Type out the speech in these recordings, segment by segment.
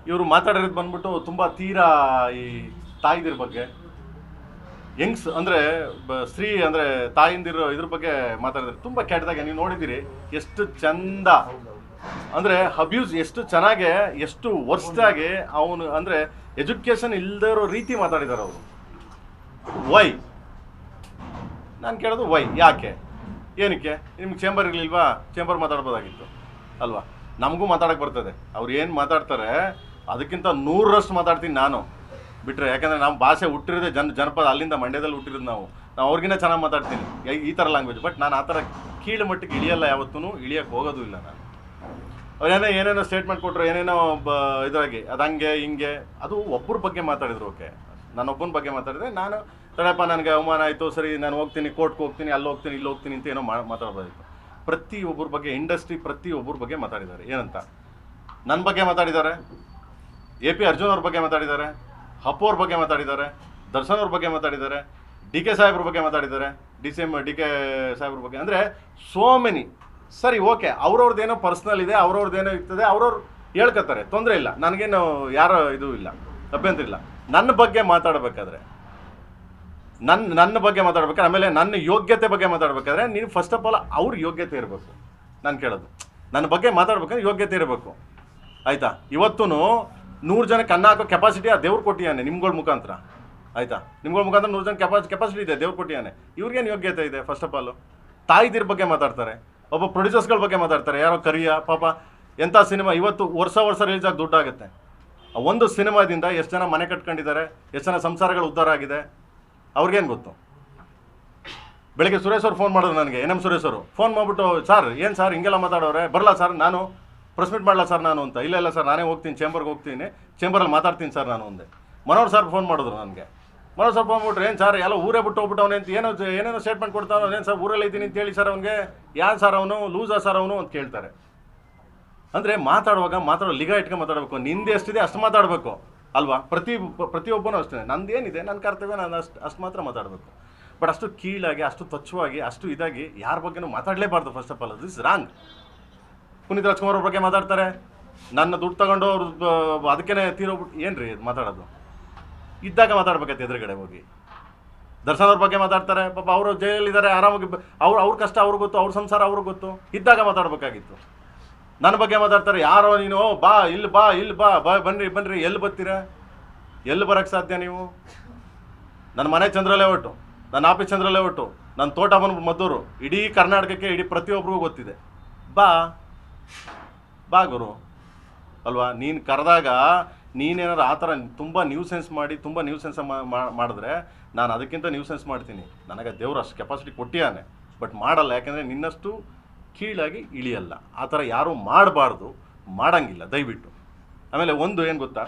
ಇವರು ಮಾತಾಡಿರೋದು ಬಂದ್ಬಿಟ್ಟು ತುಂಬ ತೀರಾ ಈ ತಾಯಿದಿರ ಬಗ್ಗೆ ಯಂಗ್ಸ್ ಅಂದರೆ ಸ್ತ್ರೀ ಅಂದರೆ ತಾಯಿಂದಿರೋ ಇದ್ರ ಬಗ್ಗೆ ಮಾತಾಡಿದ್ರೆ ತುಂಬ ಕೆಟ್ಟದಾಗೆ ನೀವು ನೋಡಿದ್ದೀರಿ. ಎಷ್ಟು ಚಂದ ಅಂದರೆ ಅಬ್ಯೂಸ್ ಎಷ್ಟು ಚೆನ್ನಾಗೆ ಎಷ್ಟು ವರ್ಷದಾಗೆ ಅವನು ಅಂದರೆ ಎಜುಕೇಷನ್ ಇಲ್ಲದೆ ಇರೋ ರೀತಿ ಮಾತಾಡಿದ್ದಾರೆ ಅವರು. ವೈ ನಾನು ಕೇಳೋದು ವೈ, ಯಾಕೆ, ಏನಕ್ಕೆ? ನಿಮ್ಗೆ ಚೇಂಬರ್ ಇರಲಿಲ್ವಾ? ಚೇಂಬರ್ ಮಾತಾಡ್ಬೋದಾಗಿತ್ತು ಅಲ್ವಾ? ನಮಗೂ ಮಾತಾಡೋಕ್ಕೆ ಬರ್ತದೆ. ಅವ್ರು ಏನು ಮಾತಾಡ್ತಾರೆ ಅದಕ್ಕಿಂತ 100ರಷ್ಟು ಮಾತಾಡ್ತೀನಿ ನಾನು ಬಿಟ್ಟರೆ. ಯಾಕಂದರೆ ನಮ್ಮ ಭಾಷೆ ಹುಟ್ಟಿರೋದೇ ಜನಪದ, ಅಲ್ಲಿಂದ ಮಂಡ್ಯದಲ್ಲಿ ಹುಟ್ಟಿರೋದು ನಾವು ಅವ್ರಿಗಿನ್ನ ಚೆನ್ನಾಗಿ ಮಾತಾಡ್ತೀನಿ ಈ ಥರ ಲ್ಯಾಂಗ್ವೇಜ್. ಬಟ್ ನಾನು ಆ ಥರ ಕೀಳು ಮಟ್ಟಿಗೆ ಇಳಿಯಲ್ಲ, ಯಾವತ್ತೂ ಇಳಿಯೋಕ್ಕೆ ಹೋಗೋದು ಇಲ್ಲ ನಾನು. ಅವ್ರೇನೋ ಏನೇನೋ ಸ್ಟೇಟ್ಮೆಂಟ್ ಕೊಟ್ಟರು, ಏನೇನೋ ಇದ್ರಾಗೆ ಅದು ಹಂಗೆ ಹಿಂಗೆ, ಅದು ಒಬ್ಬರ ಬಗ್ಗೆ ಮಾತಾಡಿದ್ರು. ಓಕೆ, ನಾನೊಬ್ಬನ ಬಗ್ಗೆ ಮಾತಾಡಿದ್ರೆ ನಾನು ತಡಪ್ಪ ನನಗೆ ಅವಮಾನ ಆಯಿತು, ಸರಿ ನಾನು ಹೋಗ್ತೀನಿ, ಕೋರ್ಟ್ಗೆ ಹೋಗ್ತೀನಿ, ಅಲ್ಲಿ ಹೋಗ್ತೀನಿ, ಇಲ್ಲಿ ಹೋಗ್ತೀನಿ ಅಂತ ಏನೋ ಮಾತಾಡ್ಬೋದಾಯಿತು. ಪ್ರತಿಯೊಬ್ಬರ ಬಗ್ಗೆ ಇಂಡಸ್ಟ್ರಿ ಪ್ರತಿಯೊಬ್ಬರ ಬಗ್ಗೆ ಮಾತಾಡಿದ್ದಾರೆ. ಏನಂತ ನನ್ನ ಬಗ್ಗೆ ಮಾತಾಡಿದ್ದಾರೆ, AP ಅರ್ಜುನ್ ಅವ್ರ ಬಗ್ಗೆ ಮಾತಾಡಿದ್ದಾರೆ, ಅಪ್ಪು ಅವ್ರ ಬಗ್ಗೆ ಮಾತಾಡಿದ್ದಾರೆ, ದರ್ಶನ್ ಅವ್ರ ಬಗ್ಗೆ ಮಾತಾಡಿದ್ದಾರೆ, DK ಸಾಹೇಬ್ರ ಬಗ್ಗೆ ಮಾತಾಡಿದ್ದಾರೆ, DK ಸಾಹೇಬ್ರ ಬಗ್ಗೆ. ಅಂದರೆ ಸೋ ಮೆನಿ. ಸರಿ, ಓಕೆ, ಅವ್ರವ್ರದ್ದೇನೋ ಪರ್ಸ್ನಲ್ ಇದೆ, ಅವ್ರವ್ರದ್ದೇನೋ ಇರ್ತದೆ, ಅವ್ರವ್ರು ಹೇಳ್ಕೊತಾರೆ, ತೊಂದರೆ ಇಲ್ಲ, ನನಗೇನು ಯಾರೋ ಇದು ಇಲ್ಲ, ಅಭ್ಯಂತರ ಇಲ್ಲ. ನನ್ನ ಬಗ್ಗೆ ಮಾತಾಡಬೇಕಾದ್ರೆ ನನ್ನ ಬಗ್ಗೆ ಮಾತಾಡ್ಬೇಕಾದ್ರೆ, ಆಮೇಲೆ ನನ್ನ ಯೋಗ್ಯತೆ ಬಗ್ಗೆ ಮಾತಾಡಬೇಕಾದ್ರೆ ನೀವು ಫಸ್ಟ್ ಆಫ್ ಆಲ್ ಅವ್ರ ಯೋಗ್ಯತೆ ಇರಬೇಕು. ನಾನು ಕೇಳೋದು ನನ್ನ ಬಗ್ಗೆ ಮಾತಾಡ್ಬೇಕಂದ್ರೆ ಯೋಗ್ಯತೆ ಇರಬೇಕು, ಆಯಿತಾ? ಇವತ್ತೂ 100 ಜನಕ್ಕೆ ಅನ್ನ ಹಾಕೋ ಕೆಪಾಸಿಟಿ ಆ ದೇವ್ರು ಕೊಟ್ಟಿಯಾನೆ ನಿಮ್ಗಳ ಮುಖಾಂತರ, ಆಯಿತಾ? ನಿಮ್ಗಳ ಮುಖಾಂತರ 100 ಜನ ಕೆಪಾಸಿಟಿ ಇದೆ, ದೇವ್ರು ಕೊಟ್ಟಿಯಾನೆ. ಇವ್ರಿಗೇನು ಯೋಗ್ಯತೆ ಇದೆ? ಫಸ್ಟ್ ಆಫ್ ಆಲು ತಾಯಿದಿರ ಬಗ್ಗೆ ಮಾತಾಡ್ತಾರೆ, ಒಬ್ಬ ಪ್ರೊಡ್ಯೂಸರ್ಸ್ಗಳ ಬಗ್ಗೆ ಮಾತಾಡ್ತಾರೆ. ಯಾರೋ ಕರಿಯ ಪಾಪ ಎಂಥ ಸಿನಿಮಾ ಇವತ್ತು ವರ್ಷ ರಿಲೀಸ್ ಆಗಿ ದುಡ್ಡಾಗುತ್ತೆ. ಒಂದು ಸಿನಿಮಾದಿಂದ ಎಷ್ಟು ಜನ ಮನೆ ಕಟ್ಕೊಂಡಿದ್ದಾರೆ, ಎಷ್ಟು ಜನ ಸಂಸಾರಗಳು ಉದ್ಧಾರ ಆಗಿದೆ, ಅವ್ರಿಗೇನು ಗೊತ್ತು? ಬೆಳಗ್ಗೆ ಸುರೇಶ್ ಅವ್ರು ಫೋನ್ ಮಾಡಿದ್ರು ನನಗೆ, NM ಸುರೇಶ್ ಅವರು ಫೋನ್ ಮಾಡಿಬಿಟ್ಟು, ಸರ್ ಏನು ಸರ್ ಹಿಂಗೆಲ್ಲ ಮಾತಾಡೋರೆ, ಬರಲ್ಲ ಸರ್ ನಾನು ಪ್ರೆಸ್ ಮೀಟ್ ಮಾಡಲ್ಲ ಸರ್ ನಾನು ಅಂತ. ಇಲ್ಲ ಸರ್ ನಾನೇ ಹೋಗ್ತೀನಿ, ಚೇಂಬರ್ಗೆ ಹೋಗ್ತೀನಿ, ಚೇಂಬರಲ್ಲಿ ಮಾತಾಡ್ತೀನಿ ಸರ್ ನಾನು ಒಂದೇ. ಮನೋಹರ್ ಸರ್ ಫೋನ್ ಮಾಡಿದ್ರು ನನಗೆ. ಮನೋಹರ್ ಸರ್ ಫೋನ್ ಮಾಡ್ಬಿಟ್ರೆ, ಏನು ಸರ್ ಎಲ್ಲ ಊರೇ ಬಿಟ್ಟು ಹೋಗ್ಬಿಟ್ಟವನೇ ಅಂತ ಏನೇನೋ ಸ್ಟೇಟ್ಮೆಂಟ್ ಕೊಡ್ತಾವನು, ಏನು ಸರ್ ಊರಲ್ಲಿ ಇದ್ದೀನಿ ಅಂತ ಹೇಳಿ ಸರ್ ಅವನಿಗೆ, ಯಾರು ಸರ್ ಅವನು, ಲೂಸಾ ಸರ್ ಅವನು ಅಂತ ಕೇಳ್ತಾರೆ. ಅಂದರೆ ಮಾತಾಡೋ ಲಿಗ ಇಟ್ಕೊಂಡು ಮಾತಾಡಬೇಕು. ನಿಂದು ಎಷ್ಟಿದೆ ಅಷ್ಟು ಮಾತಾಡಬೇಕು ಅಲ್ವಾ? ಪ್ರತಿಯೊಬ್ಬನೂ ಅಷ್ಟೇ, ನಂದೇನಿದೆ ನನ್ನ ಕರ್ತವ್ಯ, ನಾನು ಅಷ್ಟು ಮಾತ್ರ ಮಾತಾಡಬೇಕು. ಬಟ್ ಅಷ್ಟು ಕೀಳಾಗಿ, ಅಷ್ಟು ತುಚ್ಛವಾಗಿ, ಅಷ್ಟು ಇದಾಗಿ ಯಾರ ಬಗ್ಗೆನೂ ಮಾತಾಡಲೇಬಾರ್ದು. First of all this wrong. Puneeth Rajkumar ಅವ್ರ ಬಗ್ಗೆ ಮಾತಾಡ್ತಾರೆ, ನನ್ನ ದುಡ್ಡು ತಗೊಂಡು ಅವ್ರು ಅದಕ್ಕೇ ತೀರೋಗ್ಬಿಟ್ಟು, ಏನು ರೀ ಮಾತಾಡೋದು? ಇದ್ದಾಗ ಮಾತಾಡ್ಬೇಕೈತೆ ಎದುರುಗಡೆ ಹೋಗಿ. ದರ್ಶನ್ ಅವ್ರ ಬಗ್ಗೆ ಮಾತಾಡ್ತಾರೆ, ಪಾಪ ಅವರು ಜೈಲಲ್ಲಿದ್ದಾರೆ, ಆರಾಮಾಗಿ ಅವ್ರ ಕಷ್ಟ ಅವ್ರಿಗೆ ಗೊತ್ತು, ಅವ್ರ ಸಂಸಾರ ಅವ್ರಿಗೆ ಗೊತ್ತು, ಇದ್ದಾಗ ಮಾತಾಡಬೇಕಾಗಿತ್ತು. ನನ್ನ ಬಗ್ಗೆ ಮಾತಾಡ್ತಾರೆ, ಯಾರೋ ನೀನು ಬಾ ಇಲ್ಲಿ ಬನ್ರಿ ಎಲ್ಲಿ ಬರ್ತೀರಾ? ಎಲ್ಲಿ ಬರೋಕ್ಕೆ ಸಾಧ್ಯ ನೀವು? ನನ್ನ ಮನೆ ಚಂದ್ರಲ್ಲೇ ಒಟ್ಟು, ನನ್ನ ಆಫೀಸ್ ಚಂದ್ರಲ್ಲೇ ಒಟ್ಟು, ನನ್ನ ತೋಟ ಬಂದ್ಬಿಟ್ಟು ಮದ್ದೂರು, ಇಡೀ ಕರ್ನಾಟಕಕ್ಕೆ ಇಡೀ ಪ್ರತಿಯೊಬ್ಬರಿಗೂ ಗೊತ್ತಿದೆ. ಬಾ ಗುರು ಅಲ್ವಾ? ನೀನು ಕರೆದಾಗ ನೀನೇನಾದ್ರು ಆ ಥರ ತುಂಬ ನ್ಯೂಸೆನ್ಸ್ ಮಾಡಿದ್ರೆ ನಾನು ಅದಕ್ಕಿಂತ ನ್ಯೂಸೆನ್ಸ್ ಮಾಡ್ತೀನಿ. ನನಗೆ ದೇವ್ರು ಅಷ್ಟು ಕೆಪಾಸಿಟಿ ಕೊಟ್ಟಿಯಾನೆ, ಬಟ್ ಮಾಡಲ್ಲ. ಯಾಕೆಂದರೆ ನಿನ್ನಷ್ಟು ಕೀಳಾಗಿ ಇಳಿಯಲ್ಲ. ಆ ಥರ ಯಾರೂ ಮಾಡಬಾರ್ದು, ಮಾಡಂಗಿಲ್ಲ ದಯವಿಟ್ಟು. ಆಮೇಲೆ ಒಂದು ಏನು ಗೊತ್ತಾ,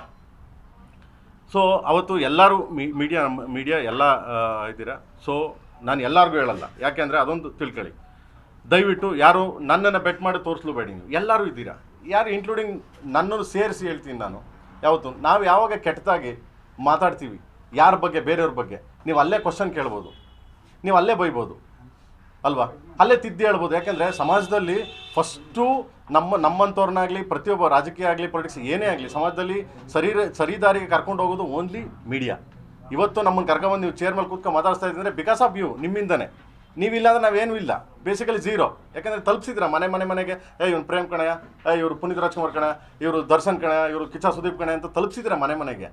ಸೊ ಅವತ್ತು ಎಲ್ಲರೂ ಮೀಡಿಯಾ ಎಲ್ಲ ಇದ್ದೀರಾ. ಸೊ ನಾನು ಎಲ್ಲರಿಗೂ ಹೇಳಲ್ಲ, ಯಾಕೆಂದರೆ ಅದೊಂದು ತಿಳ್ಕೊಳ್ಳಿ ದಯವಿಟ್ಟು. ಯಾರು ನನ್ನನ್ನು ಬೆಟ್ ಮಾಡಿ ತೋರಿಸ್ಲೂಬೇಡಿ. ನೀವು ಎಲ್ಲರೂ ಇದ್ದೀರಾ, ಯಾರು ಇನ್ಕ್ಲೂಡಿಂಗ್ ನನ್ನನ್ನು ಸೇರಿಸಿ ಹೇಳ್ತೀನಿ ನಾನು. ಯಾವತ್ತು ನಾವು ಯಾವಾಗ ಕೆಟ್ಟದಾಗಿ ಮಾತಾಡ್ತೀವಿ ಯಾರ ಬಗ್ಗೆ, ಬೇರೆಯವ್ರ ಬಗ್ಗೆ, ನೀವು ಅಲ್ಲೇ ಕ್ವಶನ್ ಕೇಳ್ಬೋದು, ನೀವು ಅಲ್ಲೇ ಬೈಬೋದು ಅಲ್ವಾ? ಅಲ್ಲೇ ತಿದ್ದಿ ಹೇಳ್ಬೋದು. ಯಾಕೆಂದರೆ ಸಮಾಜದಲ್ಲಿ ಫಸ್ಟು ನಮ್ಮಂಥವ್ರನ್ನಾಗಲಿ, ಪ್ರತಿಯೊಬ್ಬ ರಾಜಕೀಯ ಆಗಲಿ, ಪೊಲಿಟಿಕ್ಸ್ ಏನೇ ಆಗಲಿ, ಸಮಾಜದಲ್ಲಿ ಸರಿ ದಾರಿಗೆ ಕರ್ಕೊಂಡು ಹೋಗೋದು ಓನ್ಲಿ ಮೀಡಿಯಾ. ಇವತ್ತು ನಮ್ಮನ್ನು ಕರ್ಕೊಂಬಂದು ನೀವು ಚೇರ್ ಮೇಲೆ ಕೂತ್ಕೊಂಡು ಮಾತಾಡ್ತಾ ಇದ್ದರೆ ಬಿಕಾಸ್ ಆಫ್ ಯು, ನಿಮ್ಮಿಂದನೇ. ನೀವಿಲ್ಲ ಅಂದರೆ ನಾವೇನೂ ಇಲ್ಲ, ಬೇಸಿಕಲಿ ಝೀರೋ. ಯಾಕಂದರೆ ತಲುಪಿಸಿದ್ರ ಮನೆಗೆ, ಇವ್ನು ಪ್ರೇಮ್ ಕಣಯ, ಇವರು ಪುನೀತ್ ರಾಜ್ಕುಮಾರ್ ಕಣ, ಇವರು ದರ್ಶನ್ ಕಣ, ಇವರು ಕಿಚ್ಚ ಸುದೀಪ್ ಕಣ ಅಂತ ತಲುಪಿಸಿದ್ರ ಮನೆಗೆ.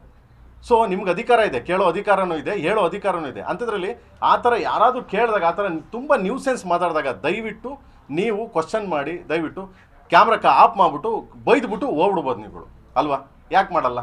ಸೊ ನಿಮ್ಗೆ ಅಧಿಕಾರ ಇದೆ, ಕೇಳೋ ಅಧಿಕಾರನೂ ಇದೆ, ಹೇಳೋ ಅಧಿಕಾರನೂ ಇದೆ. ಅಂಥದ್ರಲ್ಲಿ ಆ ಥರ ಯಾರಾದರೂ ಕೇಳಿದಾಗ, ಆ ಥರ ತುಂಬ ನ್ಯೂಸೆನ್ಸ್ ಮಾತಾಡಿದಾಗ ದಯವಿಟ್ಟು ನೀವು ಕ್ವಶನ್ ಮಾಡಿ, ದಯವಿಟ್ಟು ಕ್ಯಾಮ್ರಾಕ್ಕೆ ಆಫ್ ಮಾಡಿಬಿಟ್ಟು ಬೈದ್ಬಿಟ್ಟು ಹೋಗ್ಬಿಡ್ಬೋದು ನೀವುಗಳು ಅಲ್ವಾ? ಯಾಕೆ ಮಾಡಲ್ಲ?